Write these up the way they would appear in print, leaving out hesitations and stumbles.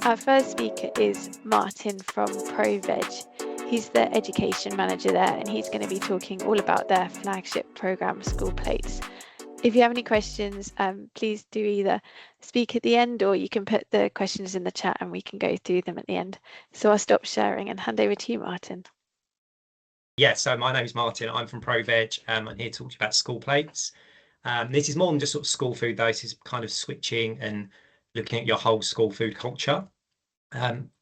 Our first speaker is Martin from Proveg. He's the education manager there, and he's going to be talking all about their flagship program, School Plates. If you have any questions, please do either speak at the end, or you can put the questions in the chat and we can go through them at the end. So I'll stop sharing and hand over to you, Martin. Yeah, so my name is Martin. I'm from Proveg. I'm here to talk to you about School Plates. This is more than just sort of school food, though. This is kind of switching and looking at your whole school food culture.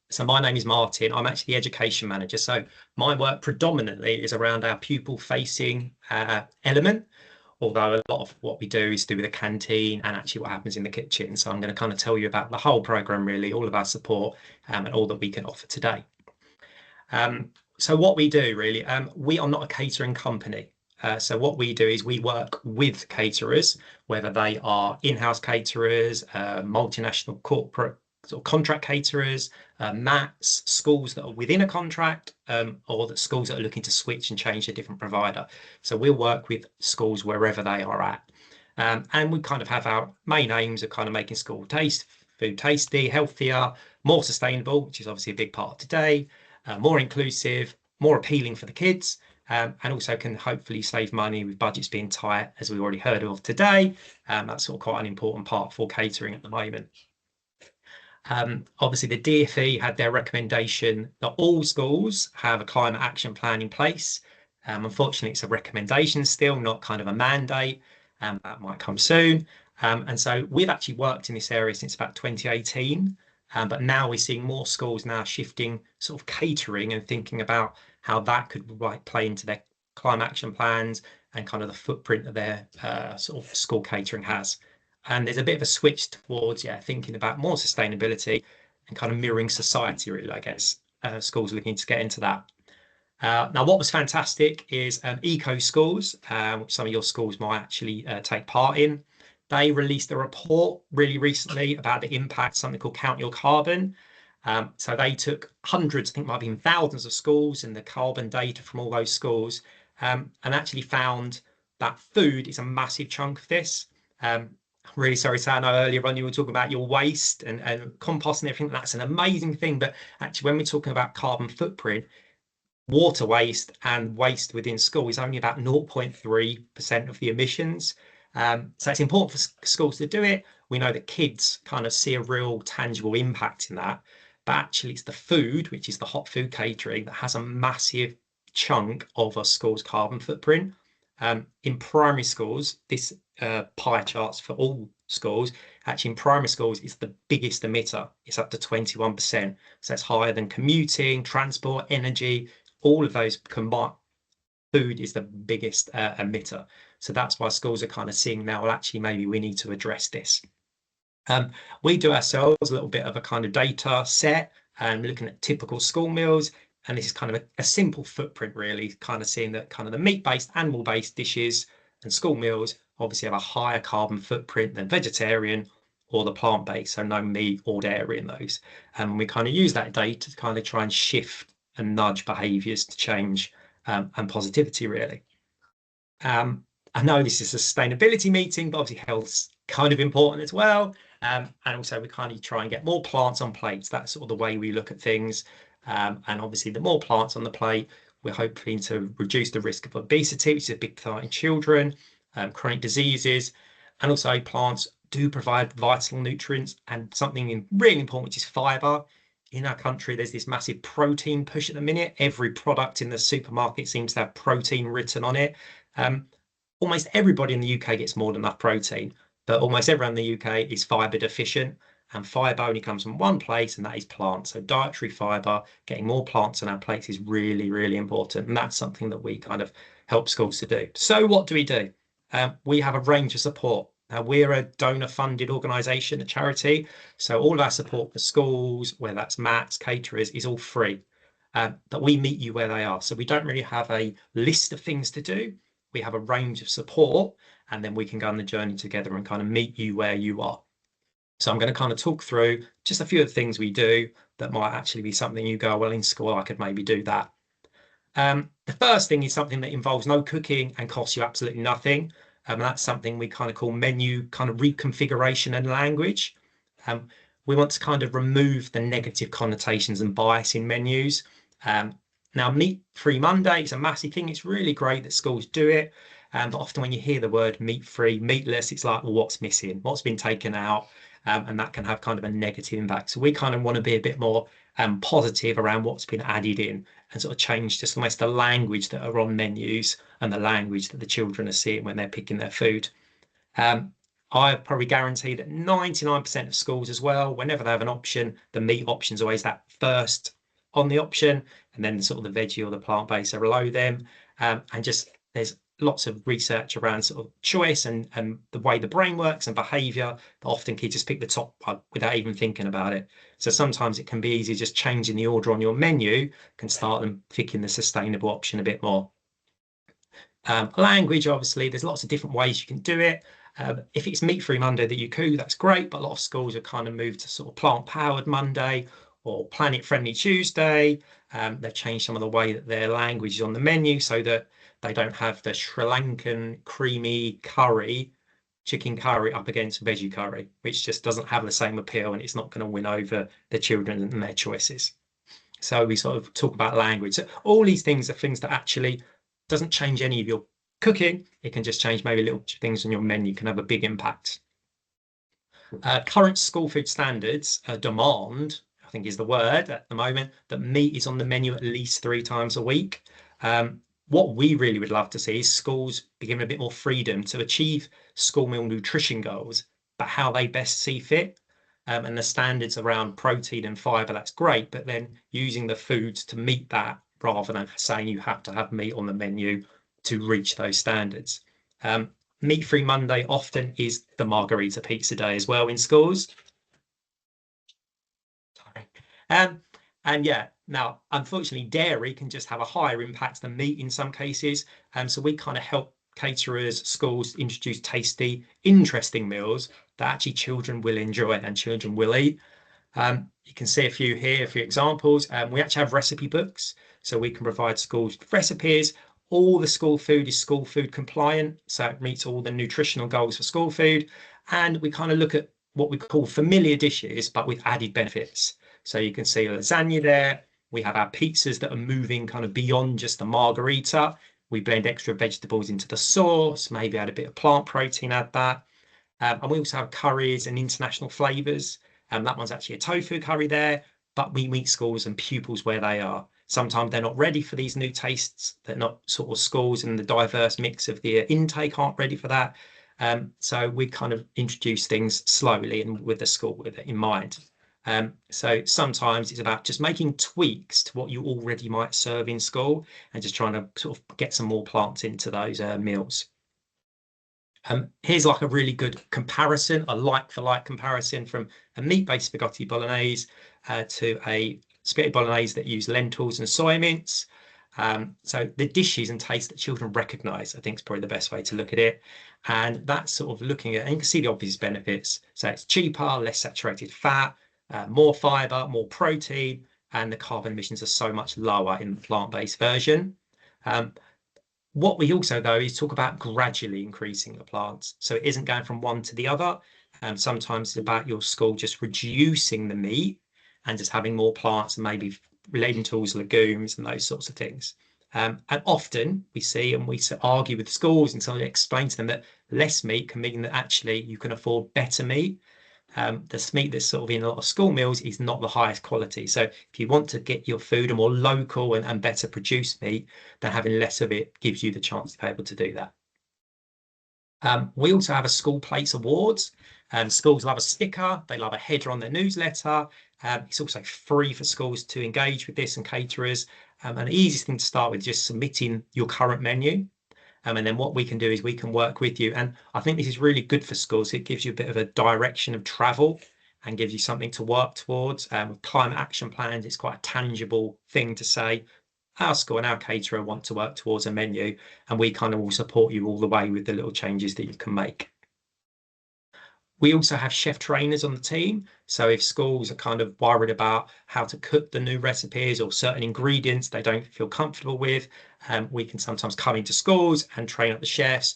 So my name is Martin. I'm actually the education manager. So my work predominantly is around our pupil-facing element, although a lot of what we do is to do with the canteen and actually what happens in the kitchen. So I'm going to kind of tell you about the whole program, really, all of our support and all that we can offer today. So what we do, really, we are not a catering company. So what we do is we work with caterers, whether they are in-house caterers, multinational corporate sort of contract caterers, MATs, schools that are within a contract, or the schools that are looking to switch and change a different provider. So we'll work with schools wherever they are at. And we kind of have our main aims of kind of making food tasty, healthier, more sustainable, which is obviously a big part of today, more inclusive, more appealing for the kids, and also can hopefully save money with budgets being tight, as we already heard of today. That's sort of quite an important part for catering at the moment. Obviously, the DfE had their recommendation that all schools have a climate action plan in place. Unfortunately, it's a recommendation still, not kind of a mandate. That might come soon. And so we've actually worked in this area since about 2018. But now we're seeing more schools now shifting sort of catering and thinking about how that could play into their climate action plans and kind of the footprint that their sort of school catering has. And there's a bit of a switch towards, thinking about more sustainability and kind of mirroring society, really, I guess. Schools looking to get into that. Now, what was fantastic is Eco Schools, which some of your schools might actually take part in. They released a report really recently about the impact, something called Count Your Carbon. So they took hundreds, I think might be thousands of schools and the carbon data from all those schools, and actually found that food is a massive chunk of this. I'm really sorry, Sam, I know earlier on you were talking about your waste and compost and everything. That's an amazing thing. But actually, when we're talking about carbon footprint, water waste and waste within school is only about 0.3% of the emissions. So it's important for schools to do it. We know that kids kind of see a real tangible impact in that. But actually, it's the food, which is the hot food catering, that has a massive chunk of a school's carbon footprint. In primary schools, this pie charts for all schools. Actually, in primary schools, it's the biggest emitter. It's up to 21%. So it's higher than commuting, transport, energy, all of those combined. Food is the biggest emitter. So that's why schools are kind of seeing now, well, actually, maybe we need to address this. We do ourselves a little bit of a kind of data set and looking at typical school meals. And this is kind of a simple footprint, really, kind of seeing that kind of the meat-based, animal-based dishes and school meals obviously have a higher carbon footprint than vegetarian or the plant-based, so no meat or dairy in those. And we kind of use that data to kind of try and shift and nudge behaviours to change and positivity, really. I know this is a sustainability meeting, but obviously health's kind of important as well. And also we kind of try and get more plants on plates. That's sort of the way we look at things. And obviously the more plants on the plate, we're hoping to reduce the risk of obesity, which is a big threat in children, chronic diseases, and also plants do provide vital nutrients and something really important, which is fibre. In our country, there's this massive protein push at the minute. Every product in the supermarket seems to have protein written on it. Almost everybody in the UK gets more than enough protein, but almost everyone in the UK is fibre deficient. And fibre only comes from one place, and that is plants. So dietary fibre, getting more plants on our plates is really, really important. And that's something that we kind of help schools to do. So what do? We have a range of support. We're a donor-funded organisation, a charity. So all of our support for schools, whether that's MATs, caterers, is all free. But we meet you where they are. So we don't really have a list of things to do. We have a range of support, and then we can go on the journey together and kind of meet you where you are. So I'm going to kind of talk through just a few of the things we do that might actually be something you go, well, in school, I could maybe do that. The first thing is something that involves no cooking and costs you absolutely nothing. That's something we kind of call menu kind of reconfiguration and language. we want to kind of remove the negative connotations and bias in menus. Now, meat-free Monday is a massive thing. It's really great that schools do it. But often when you hear the word meat-free, meatless, it's like, well, what's missing? What's been taken out? And that can have kind of a negative impact. So we kind of want to be a bit more positive around what's been added in and sort of change just almost the language that are on menus and the language that the children are seeing when they're picking their food. I probably guarantee that 99% of schools as well, whenever they have an option, the meat option is always that first on the option, and then sort of the veggie or the plant-based are below them. And just there's lots of research around sort of choice and the way the brain works and behavior, that often kids just pick the top one without even thinking about it. So sometimes it can be easy just changing the order on your menu can start them picking the sustainable option a bit more. Language, obviously, there's lots of different ways you can do it. If it's meat-free Monday that you cook, that's great, but a lot of schools have kind of moved to sort of plant-powered Monday or planet-friendly Tuesday. They've changed some of the way that their language is on the menu so that they don't have the Sri Lankan creamy curry, chicken curry up against veggie curry, which just doesn't have the same appeal and it's not going to win over the children and their choices. So we sort of talk about language. So all these things are things that actually doesn't change any of your cooking. It can just change maybe little things on your menu can have a big impact. Current school food standards demand, I think is the word at the moment, that meat is on the menu at least 3 times a week. What we really would love to see is schools be given a bit more freedom to achieve school meal nutrition goals, but how they best see fit. And the standards around protein and fiber, that's great, but then using the foods to meet that rather than saying you have to have meat on the menu to reach those standards. Meat-free Monday often is the margarita pizza day as well in schools. Sorry. And yeah, now, unfortunately, dairy can just have a higher impact than meat in some cases. So we kind of help caterers, schools introduce tasty, interesting meals that actually children will enjoy and children will eat. You can see a few here, a few examples. We actually have recipe books, so we can provide schools with recipes. All the school food is school food compliant, so it meets all the nutritional goals for school food. And we kind of look at what we call familiar dishes, but with added benefits. So you can see lasagna there. We have our pizzas that are moving kind of beyond just the margarita. We blend extra vegetables into the sauce, maybe add a bit of plant protein, add that. And we also have curries and international flavors. That one's actually a tofu curry there, but we meet schools and pupils where they are. Sometimes they're not ready for these new tastes. They're not sort of schools and the diverse mix of the intake aren't ready for that. So we kind of introduce things slowly and with the school with it in mind. So sometimes it's about just making tweaks to what you already might serve in school and just trying to sort of get some more plants into those meals. Here's like a really good comparison, a like-for-like comparison from a meat-based spaghetti bolognese to a spaghetti bolognese that use lentils and soy mince. So the dishes and tastes that children recognise, I think is probably the best way to look at it. And that's sort of looking at, and you can see the obvious benefits. So it's cheaper, less saturated fat, more fibre, more protein, and the carbon emissions are so much lower in the plant-based version. What we also, though, is talk about gradually increasing the plants. So it isn't going from one to the other. Sometimes it's about your school just reducing the meat and just having more plants and maybe lentils, legumes, and those sorts of things. And often we see and we argue with schools and sort of explain to them that less meat can mean that actually you can afford better meat. The meat that's sort of in a lot of school meals is not the highest quality. So if you want to get your food a more local and better produced meat, then having less of it gives you the chance to be able to do that. We also have a school plates awards. Schools love a sticker. They love a header on their newsletter. It's also free for schools to engage with this and caterers. And the easiest thing to start with is just submitting your current menu. And then what we can do is we can work with you. And I think this is really good for schools. It gives you a bit of a direction of travel and gives you something to work towards. With climate action plans, it's quite a tangible thing to say, our school and our caterer want to work towards a menu, and we kind of will support you all the way with the little changes that you can make. We also have chef trainers on the team. So if schools are kind of worried about how to cook the new recipes or certain ingredients they don't feel comfortable with, we can sometimes come into schools and train up the chefs.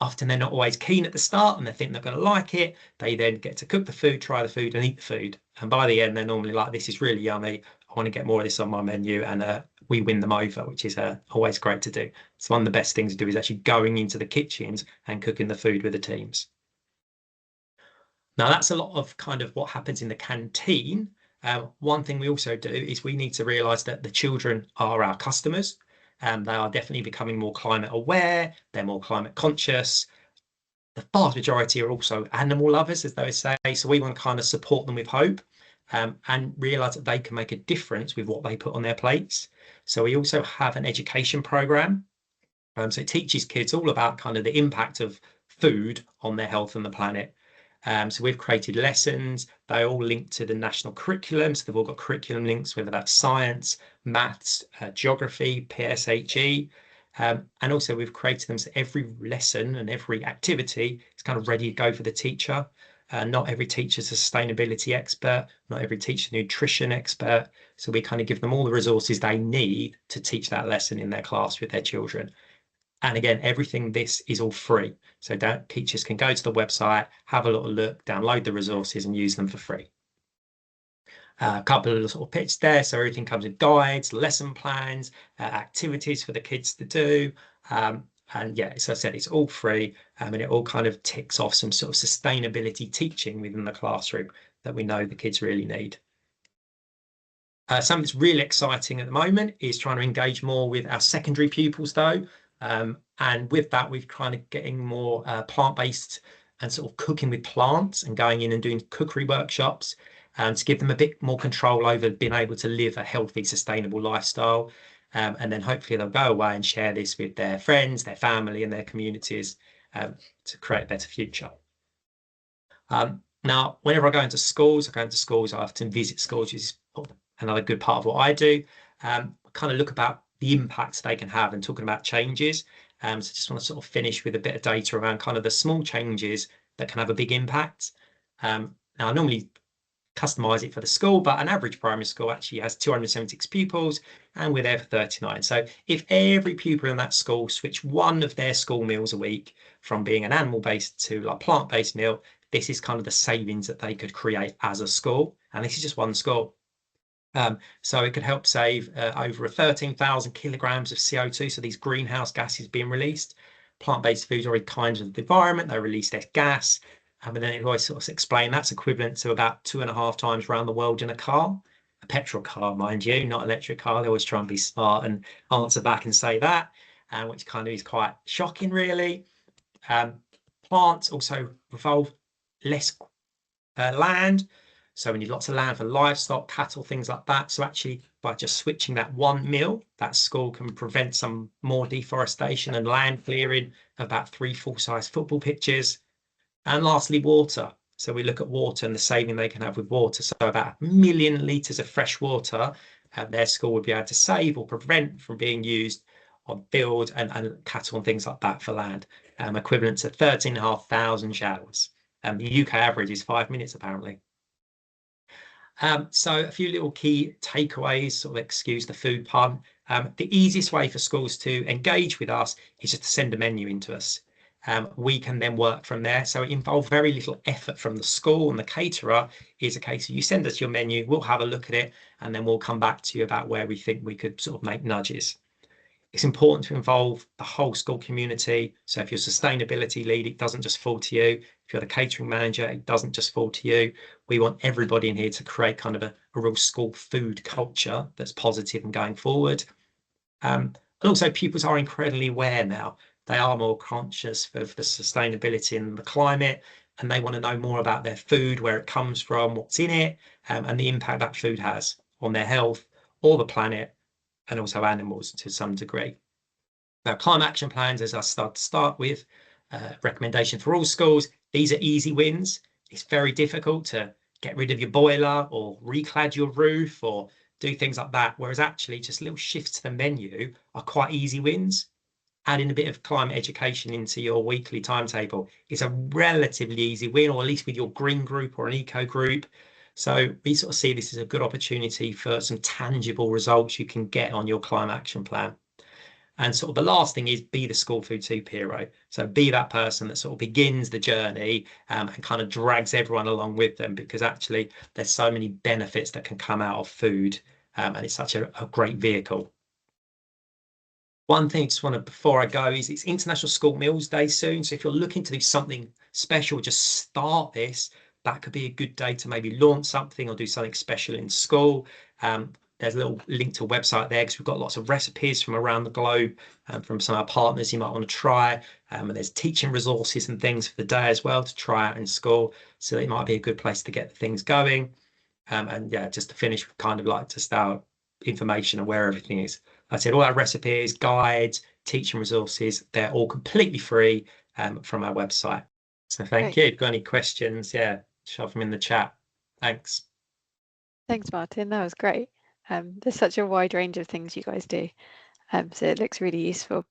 Often they're not always keen at the start and they think they're going to like it. They then get to cook the food, try the food and eat the food. And by the end, they're normally like, this is really yummy. I want to get more of this on my menu. And we win them over, which is always great to do. So one of the best things to do is actually going into the kitchens and cooking the food with the teams. Now, that's a lot of kind of what happens in the canteen. One thing we also do is we need to realise that the children are our customers. They are definitely becoming more climate aware. They're more climate conscious. The vast majority are also animal lovers, as they would say. So we want to kind of support them with hope and realise that they can make a difference with what they put on their plates. So we also have an education programme. So it teaches kids all about kind of the impact of food on their health and the planet. So we've created lessons. They all link to the national curriculum. So they've all got curriculum links, whether that's science, maths, geography, PSHE. And also we've created them so every lesson and every activity is kind of ready to go for the teacher. Not every teacher's a sustainability expert, not every teacher's a nutrition expert. So we kind of give them all the resources they need to teach that lesson in their class with their children. And again, everything this is all free. So teachers can go to the website, have a little look, download the resources and use them for free. A couple of sort of pictures there. So everything comes with guides, lesson plans, activities for the kids to do. And yeah, as I said, it's all free and it all kind of ticks off some sort of sustainability teaching within the classroom that we know the kids really need. Something that's really exciting at the moment is trying to engage more with our secondary pupils though. And with that, we've kind of getting more plant-based and sort of cooking with plants and going in and doing cookery workshops to give them a bit more control over being able to live a healthy, sustainable lifestyle. And then hopefully they'll go away and share this with their friends, their family and their communities to create a better future. Now, whenever I go into schools, I often visit schools, which is another good part of what I do. Kind of look about the impacts they can have and talking about changes. So just want to sort of finish with a bit of data around kind of the small changes that can have a big impact. Now, I normally customize it for the school, but an average primary school actually has 276 pupils and we're there for 39. So if every pupil in that school switch one of their school meals a week from being an animal-based to like plant-based meal, this is kind of the savings that they could create as a school. And this is just one school. So it could help save over 13,000 kilograms of CO2. So these greenhouse gases being released. Plant-based foods are already kind of the environment. They release less gas. And then it always sort of explain that's equivalent to about 2.5 times around the world in a car. A petrol car, mind you, not electric car. They always try and be smart and answer back and say that, which kind of is quite shocking, really. Plants also revolve less land. So we need lots of land for livestock, cattle, things like that. So actually, by just switching that one meal, that school can prevent some more deforestation and land clearing of about 3 full-size football pitches. And lastly, water. So we look at water and the saving they can have with water. So about 1 million litres of fresh water their school would be able to save or prevent from being used on fields and cattle and things like that for land, equivalent to 13,500 showers. The UK average is 5 minutes, apparently. So a few little key takeaways, sort of excuse the food pun. The easiest way for schools to engage with us is just to send a menu into us. We can then work from there. So it involves very little effort from the school, and the caterer is a case of you send us your menu, we'll have a look at it, and then we'll come back to you about where we think we could sort of make nudges. It's important to involve the whole school community. So if you're a sustainability lead, it doesn't just fall to you. If you're the catering manager, it doesn't just fall to you. We want everybody in here to create kind of a real school food culture that's positive and going forward. And also pupils are incredibly aware now. They are more conscious of the sustainability and the climate, and they want to know more about their food, where it comes from, what's in it, and the impact that food has on their health or the planet, and also animals to some degree. Now, climate action plans, as I start with, recommendation for all schools. These are easy wins. It's very difficult to get rid of your boiler or reclad your roof or do things like that, whereas actually just little shifts to the menu are quite easy wins. Adding a bit of climate education into your weekly timetable is a relatively easy win, or at least with your green group or an eco group. So we sort of see this as a good opportunity for some tangible results you can get on your climate action plan. And sort of the last thing is be the school food superhero. So be that person that sort of begins the journey and kind of drags everyone along with them, because actually there's so many benefits that can come out of food, and it's such a great vehicle. One thing I just want to, before I go, is it's International School Meals Day soon. So if you're looking to do something special, just start this. That could be a good day to maybe launch something or do something special in school. There's a little link to a website there because we've got lots of recipes from around the globe from some of our partners you might want to try. And there's teaching resources and things for the day as well to try out in school. So it might be a good place to get things going. And yeah, just to finish with kind of like just our information and where everything is. Like I said, all our recipes, guides, teaching resources, they're all completely free from our website. So thank you. If you've got any questions, yeah, shove them in the chat. Thanks. Thanks, Martin. That was great. There's such a wide range of things you guys do. So it looks really useful.